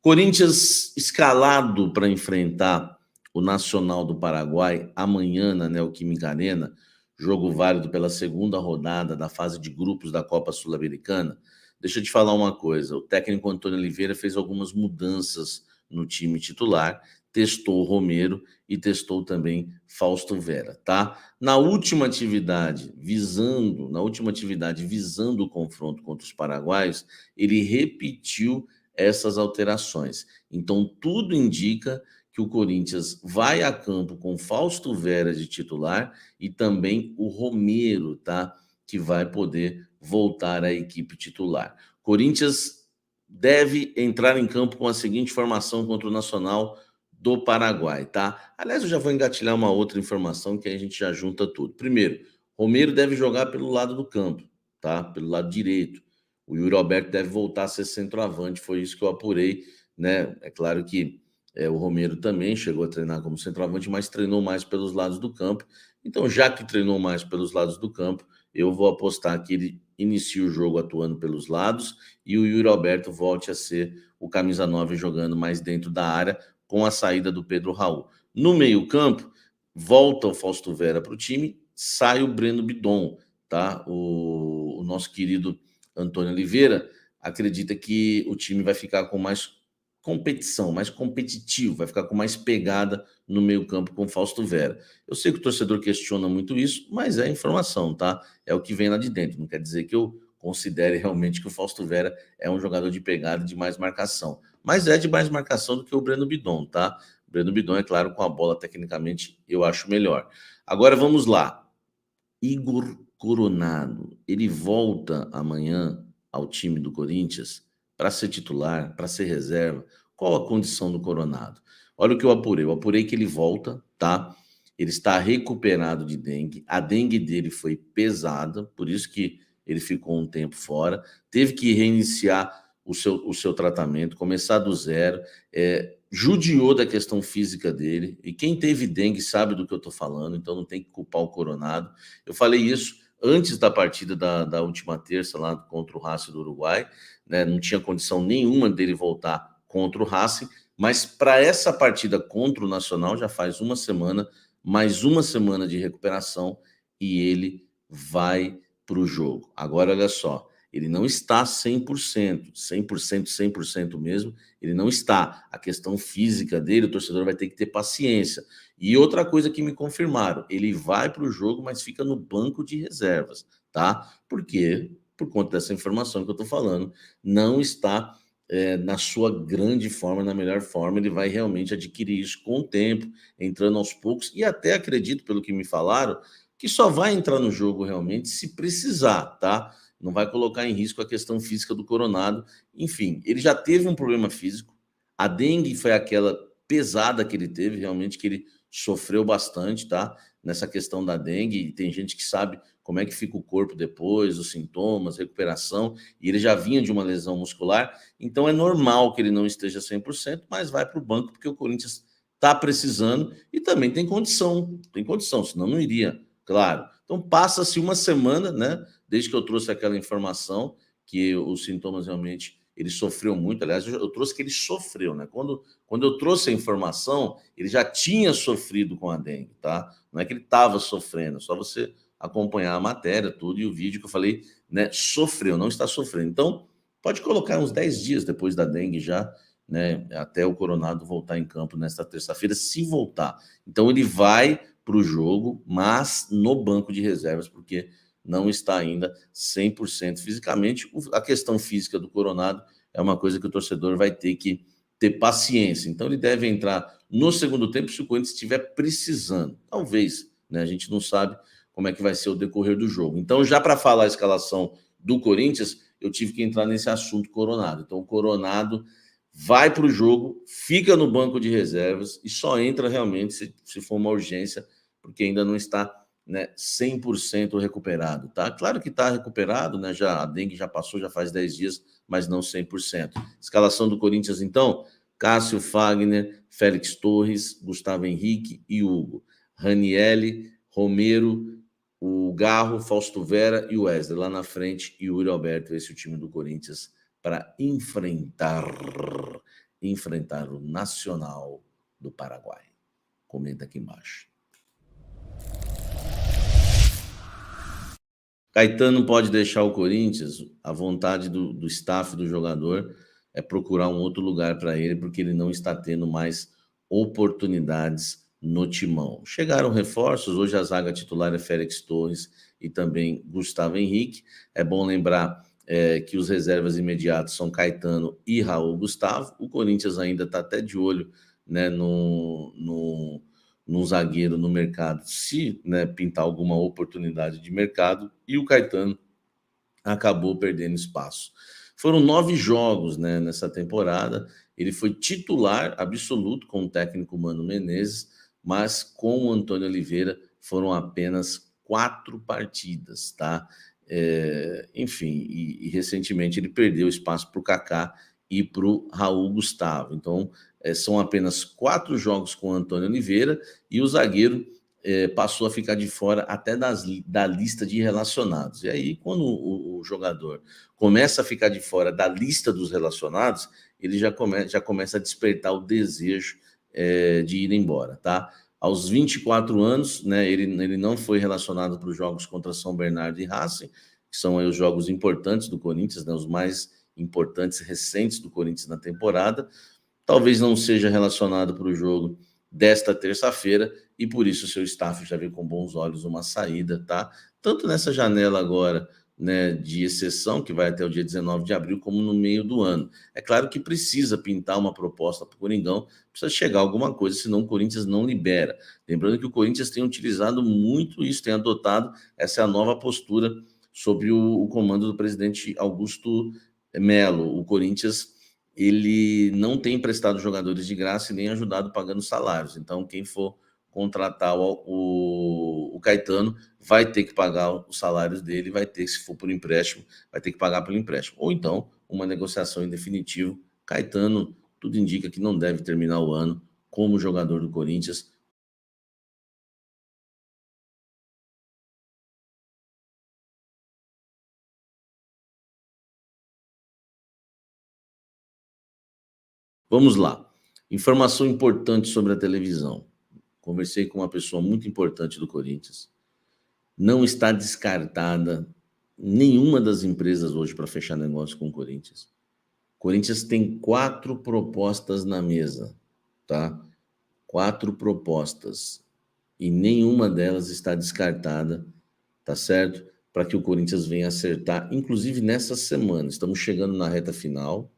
Corinthians escalado para enfrentar o Nacional do Paraguai amanhã na Neoquímica Arena, jogo válido pela segunda rodada da fase de grupos da Copa Sul-Americana. Deixa eu te falar uma coisa, o técnico Antônio Oliveira fez algumas mudanças no time titular, testou o Romero e testou também Fausto Vera, tá? Na última atividade visando o confronto contra os paraguaios, ele repetiu essas alterações. Então, tudo indica que o Corinthians vai a campo com Fausto Vera de titular e também o Romero, tá? Que vai poder voltar à equipe titular. Corinthians deve entrar em campo com a seguinte formação contra o Nacional do Paraguai, tá? Aliás, eu já vou engatilhar uma outra informação que aí a gente já junta tudo. Primeiro, Romero deve jogar pelo lado do campo, tá? Pelo lado direito. O Yuri Alberto deve voltar a ser centroavante, foi isso que eu apurei, né? É claro que o Romero também chegou a treinar como centroavante, mas treinou mais pelos lados do campo. Então, já que treinou mais pelos lados do campo, eu vou apostar que ele inicie o jogo atuando pelos lados e o Yuri Alberto volte a ser o camisa 9 jogando mais dentro da área com a saída do Pedro Raul. No meio-campo, volta o Fausto Vera para o time, sai o Breno Bidon, tá? O nosso querido Antônio Oliveira acredita que o time vai ficar com mais competição, mais competitivo, vai ficar com mais pegada no meio-campo com o Fausto Vera. Eu sei que o torcedor questiona muito isso, mas é informação, tá? É o que vem lá de dentro. Não quer dizer que eu considere realmente que o Fausto Vera é um jogador de pegada de mais marcação. Mas é de mais marcação do que o Breno Bidon, tá? O Breno Bidon, é claro, com a bola, tecnicamente, eu acho melhor. Agora vamos lá. Igor Coronado, ele volta amanhã ao time do Corinthians para ser titular, para ser reserva. Qual a condição do Coronado? Olha o que eu apurei. Eu apurei que ele volta, tá? Ele está recuperado de dengue. A dengue dele foi pesada, por isso que ele ficou um tempo fora. Teve que reiniciar o seu tratamento, começar do zero. Judiou da questão física dele. E quem teve dengue sabe do que eu estou falando, então não tem que culpar o Coronado. Eu falei isso antes da partida da última terça lá contra o Racing do Uruguai, né? Não tinha condição nenhuma dele voltar contra o Racing, mas para essa partida contra o Nacional já faz uma semana, mais uma semana de recuperação e ele vai para o jogo. Agora, olha só, ele não está 100%, 100%, 100% mesmo, ele não está. A questão física dele, o torcedor vai ter que ter paciência. E outra coisa que me confirmaram, ele vai para o jogo, mas fica no banco de reservas, tá? Porque, por conta dessa informação que eu estou falando, não está na sua grande forma, na melhor forma, ele vai realmente adquirir isso com o tempo, entrando aos poucos, e até acredito, pelo que me falaram, que só vai entrar no jogo realmente se precisar, tá? Não vai colocar em risco a questão física do Coronado. Enfim, ele já teve um problema físico, a dengue foi aquela pesada que ele teve, realmente, que ele sofreu bastante, tá? Nessa questão da dengue, e tem gente que sabe como é que fica o corpo depois, os sintomas, recuperação, e ele já vinha de uma lesão muscular, então é normal que ele não esteja 100%, mas vai para o banco porque o Corinthians está precisando e também tem condição, senão não iria, claro. Então passa-se uma semana, né, desde que eu trouxe aquela informação que os sintomas realmente ele sofreu muito, aliás, eu trouxe que ele sofreu, né? Quando eu trouxe a informação, ele já tinha sofrido com a dengue, tá? Não é que ele estava sofrendo, é só você acompanhar a matéria, tudo, e o vídeo que eu falei, né? Sofreu, não está sofrendo. Então, pode colocar uns 10 dias depois da dengue já, né? Até o Coronado voltar em campo nesta terça-feira, se voltar. Então, ele vai para o jogo, mas no banco de reservas, porque não está ainda 100% fisicamente. A questão física do Coronado é uma coisa que o torcedor vai ter que ter paciência. Então, ele deve entrar no segundo tempo se o Corinthians estiver precisando. Talvez, né? A gente não sabe como é que vai ser o decorrer do jogo. Então, já para falar a escalação do Corinthians, eu tive que entrar nesse assunto Coronado. Então, o Coronado vai para o jogo, fica no banco de reservas e só entra realmente se for uma urgência, porque ainda não está, né, 100% recuperado, tá? Claro que está recuperado, né? Já, a dengue já passou, já faz 10 dias, mas não 100%. Escalação do Corinthians, então, Cássio, Fagner, Félix Torres, Gustavo Henrique e Hugo. Ranielli, Romero, o Garro, Fausto Vera e o Wesley. Lá na frente, Yuri Alberto, esse é o time do Corinthians para enfrentar enfrentar o Nacional do Paraguai? Comenta aqui embaixo. Caetano pode deixar o Corinthians? A vontade do staff do jogador é procurar um outro lugar para ele, porque ele não está tendo mais oportunidades no timão. Chegaram reforços, hoje a zaga titular é Félix Torres e também Gustavo Henrique. É bom lembrar que os reservas imediatos são Caetano e Raul Gustavo. O Corinthians ainda está até de olho, né, num zagueiro no mercado, se, né, pintar alguma oportunidade de mercado, e o Caetano acabou perdendo espaço. Foram 9 jogos, né, nessa temporada. Ele foi titular absoluto com o técnico Mano Menezes, mas com o Antônio Oliveira foram apenas 4 partidas, tá? Enfim, e recentemente ele perdeu espaço para o Kaká e para o Raul Gustavo. Então, são apenas 4 jogos com o Antônio Oliveira, e o zagueiro passou a ficar de fora até da lista de relacionados. E aí, quando o jogador começa a ficar de fora da lista dos relacionados, ele já começa a despertar o desejo de ir embora, tá? Aos 24 anos, né, ele não foi relacionado para os jogos contra São Bernardo e Racing, que são aí os jogos importantes do Corinthians, né, os mais importantes recentes do Corinthians na temporada. Talvez não seja relacionado para o jogo desta terça-feira, e por isso o seu staff já vê com bons olhos uma saída, tá? Tanto nessa janela agora, né, de exceção, que vai até o dia 19 de abril, como no meio do ano. É claro que precisa pintar uma proposta para o Coringão, precisa chegar alguma coisa, senão o Corinthians não libera. Lembrando que o Corinthians tem utilizado muito isso, tem adotado, essa é a nova postura sob o comando do presidente Augusto Melo. O Corinthians, ele não tem emprestado jogadores de graça e nem ajudado pagando salários. Então, quem for contratar o Caetano vai ter que pagar os salários dele, vai ter, se for por empréstimo, vai ter que pagar pelo empréstimo. Ou então, uma negociação em definitivo. Caetano, tudo indica que não deve terminar o ano como jogador do Corinthians. Vamos lá. Informação importante sobre a televisão. Conversei com uma pessoa muito importante do Corinthians. Não está descartada nenhuma das empresas hoje para fechar negócio com o Corinthians. O Corinthians tem 4 propostas na mesa, tá? 4 propostas. E nenhuma delas está descartada, tá certo? Para que o Corinthians venha acertar, inclusive nessa semana. Estamos chegando na reta final.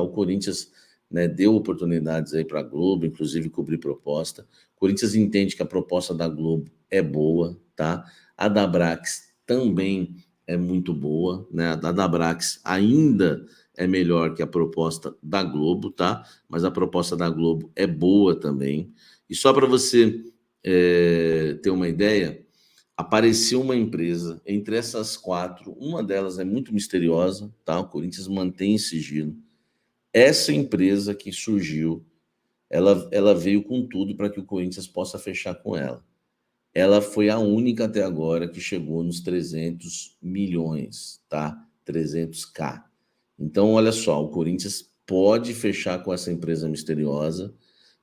O Corinthians, né, deu oportunidades aí para a Globo, inclusive cobrir proposta. O Corinthians entende que a proposta da Globo é boa, tá? A da Brax também é muito boa, né? A da Brax ainda é melhor que a proposta da Globo, tá? Mas a proposta da Globo é boa também. E só para você ter uma ideia, apareceu uma empresa entre essas 4, uma delas é muito misteriosa, tá? O Corinthians mantém sigilo. Essa empresa que surgiu, ela veio com tudo para que o Corinthians possa fechar com ela. Ela foi a única até agora que chegou nos 300 milhões, tá? 300k. Então, olha só, o Corinthians pode fechar com essa empresa misteriosa,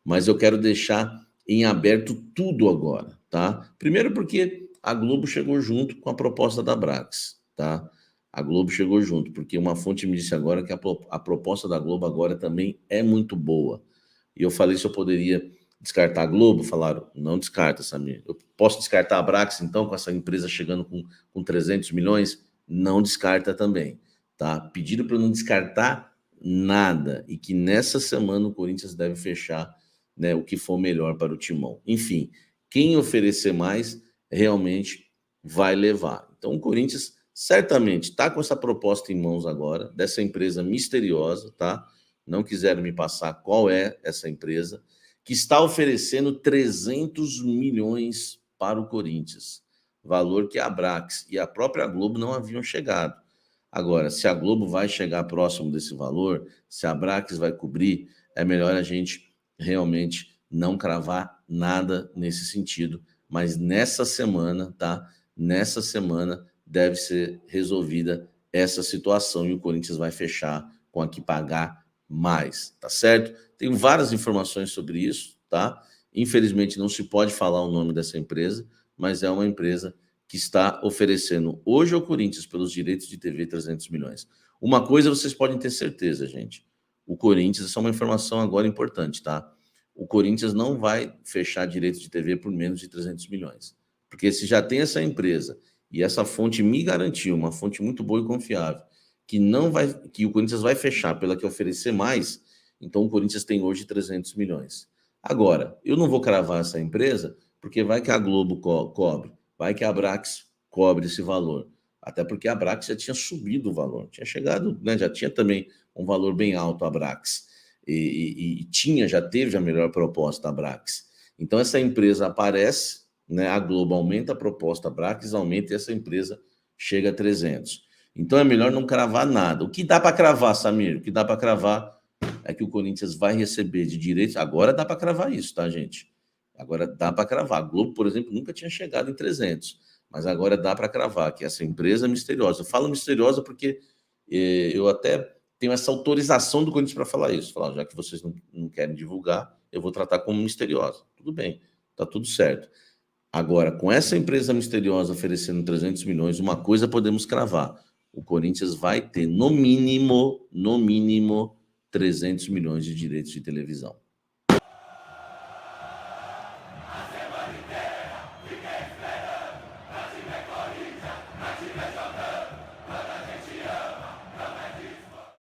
mas eu quero deixar em aberto tudo agora, tá? Primeiro porque a Globo chegou junto com a proposta da Brax, tá? A Globo chegou junto, porque uma fonte me disse agora que a proposta da Globo agora também é muito boa. E eu falei se eu poderia descartar a Globo, falaram, não descarta, Samir. Eu posso descartar a Brax, então, com essa empresa chegando com 300 milhões? Não descarta também, tá? Pediram para não descartar nada, e que nessa semana o Corinthians deve fechar, né, o que for melhor para o Timão. Enfim, quem oferecer mais, realmente vai levar. Então, o Corinthians certamente está com essa proposta em mãos agora, dessa empresa misteriosa, tá? Não quiseram me passar qual é essa empresa, que está oferecendo 300 milhões para o Corinthians, valor que a Brax e a própria Globo não haviam chegado. Agora, se a Globo vai chegar próximo desse valor, se a Brax vai cobrir, é melhor a gente realmente não cravar nada nesse sentido, mas nessa semana, tá? Nessa semana deve ser resolvida essa situação e o Corinthians vai fechar com a que pagar mais, tá certo? Tenho várias informações sobre isso, tá? Infelizmente não se pode falar o nome dessa empresa, mas é uma empresa que está oferecendo hoje ao Corinthians pelos direitos de TV 300 milhões. Uma coisa vocês podem ter certeza, gente. O Corinthians, essa é uma informação agora importante, tá? O Corinthians não vai fechar direitos de TV por menos de 300 milhões. Porque se já tem essa empresa e essa fonte me garantiu, uma fonte muito boa e confiável, que o Corinthians vai fechar pela que oferecer mais, então o Corinthians tem hoje 300 milhões. Agora, eu não vou cravar essa empresa, porque vai que a Globo cobre, vai que a Abrax cobre esse valor. Até porque a Abrax já tinha subido o valor, tinha chegado, né, já tinha também um valor bem alto a Abrax. Já teve a melhor proposta a Abrax. Então essa empresa aparece, né, a Globo aumenta a proposta, a Abrax aumenta e essa empresa chega a 300. Então é melhor não cravar nada. O que dá para cravar, Samir? O que dá para cravar é que o Corinthians vai receber de direitos. Agora dá para cravar isso, tá, gente? Agora dá para cravar. A Globo, por exemplo, nunca tinha chegado em 300, mas agora dá para cravar que essa empresa misteriosa. Eu falo misteriosa porque eu até tenho essa autorização do Corinthians para falar isso. Falar, já que vocês não querem divulgar, eu vou tratar como misteriosa. Tudo bem, tá tudo certo. Agora, com essa empresa misteriosa oferecendo 300 milhões, uma coisa podemos cravar. O Corinthians vai ter, no mínimo, 300 milhões de direitos de televisão.